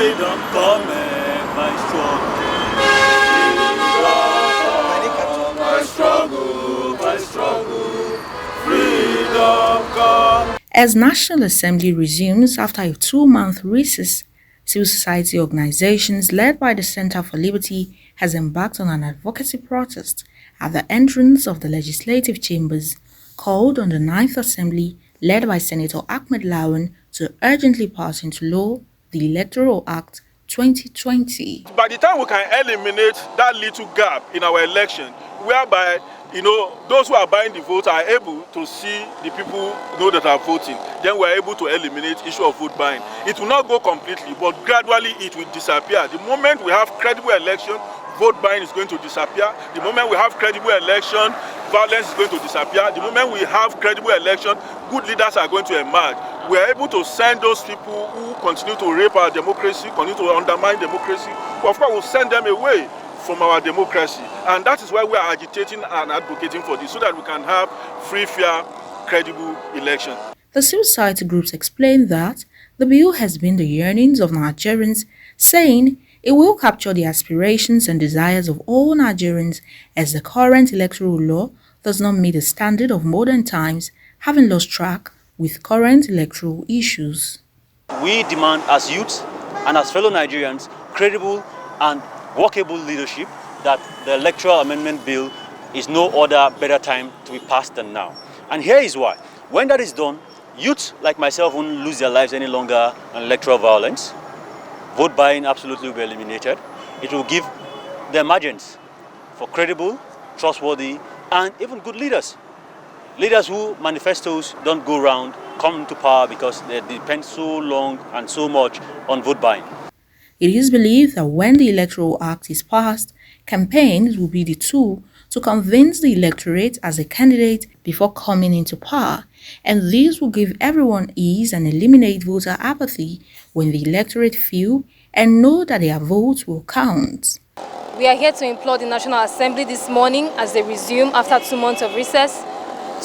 freedom coming by struggle. By struggle, freedom come. As National Assembly resumes after a 2-month recess, civil society organizations led by the Center for Liberty has embarked on an advocacy protest at the entrance of the legislative chambers, called on the 9th Assembly led by Senator Ahmed Lawan to urgently pass into law the Electoral Act 2020. By the time we can eliminate that little gap in our election, whereby those who are buying the vote are able to see the people that are voting, then we are able to eliminate issue of vote buying. It will not go completely, but gradually it will disappear. The moment we have credible election, vote buying is going to disappear. The moment we have credible election, violence is going to disappear. The moment we have credible election, good leaders are going to emerge. We are able to send those people who continue to rape our democracy, continue to undermine democracy, of course we'll send them away from our democracy. And that is why we are agitating and advocating for this, so that we can have free, fair, credible election. The civil society groups explained that the bill has been the yearnings of Nigerians, saying it will capture the aspirations and desires of all Nigerians, as the current electoral law does not meet the standard of modern times, having lost track with current electoral issues. We demand as youths and as fellow Nigerians credible and workable leadership, that the Electoral Amendment Bill is no other better time to be passed than now. And here is why. When that is done, youths like myself won't lose their lives any longer on electoral violence. Vote buying absolutely will be eliminated. It will give the emergence for credible, trustworthy, and even good leaders. Leaders who manifestos don't go round, come to power because they depend so long and so much on vote buying. It is believed that when the Electoral Act is passed, campaigns will be the tool to convince the electorate as a candidate before coming into power, and this will give everyone ease and eliminate voter apathy when the electorate feel and know that their votes will count. We are here to implore the National Assembly this morning, as they resume after 2 months of recess,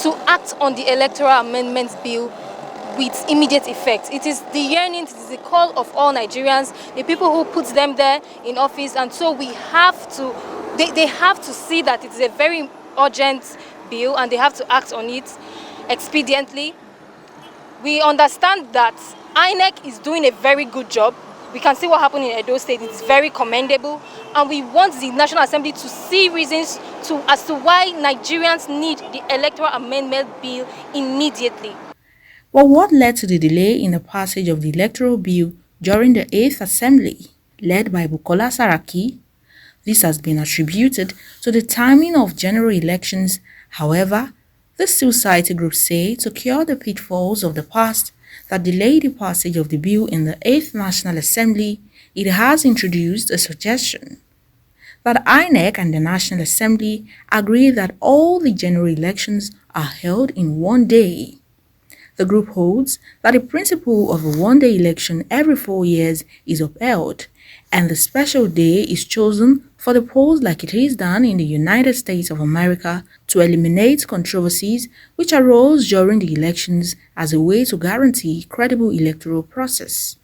to act on the Electoral Amendments Bill with immediate effect. It is the yearning, it is the call of all Nigerians, the people who put them there in office, and so we have to, they have to see that it is a very urgent bill and they have to act on it expediently. We understand that INEC is doing a very good job. We can see what happened in Edo State. It's very commendable, and we want the National Assembly to see reasons as to why Nigerians need the Electoral Amendment Bill immediately. But what led to the delay in the passage of the electoral bill during the 8th Assembly, led by Bukola Saraki? This has been attributed to the timing of general elections. However, the civil society groups say to cure the pitfalls of the past that delayed the passage of the bill in the 8th National Assembly, it has introduced a suggestion that INEC and the National Assembly agree that all the general elections are held in one day. The group holds that the principle of a one-day election every 4 years is upheld, and the special day is chosen for the polls like it is done in the United States of America to eliminate controversies which arose during the elections as a way to guarantee credible electoral process.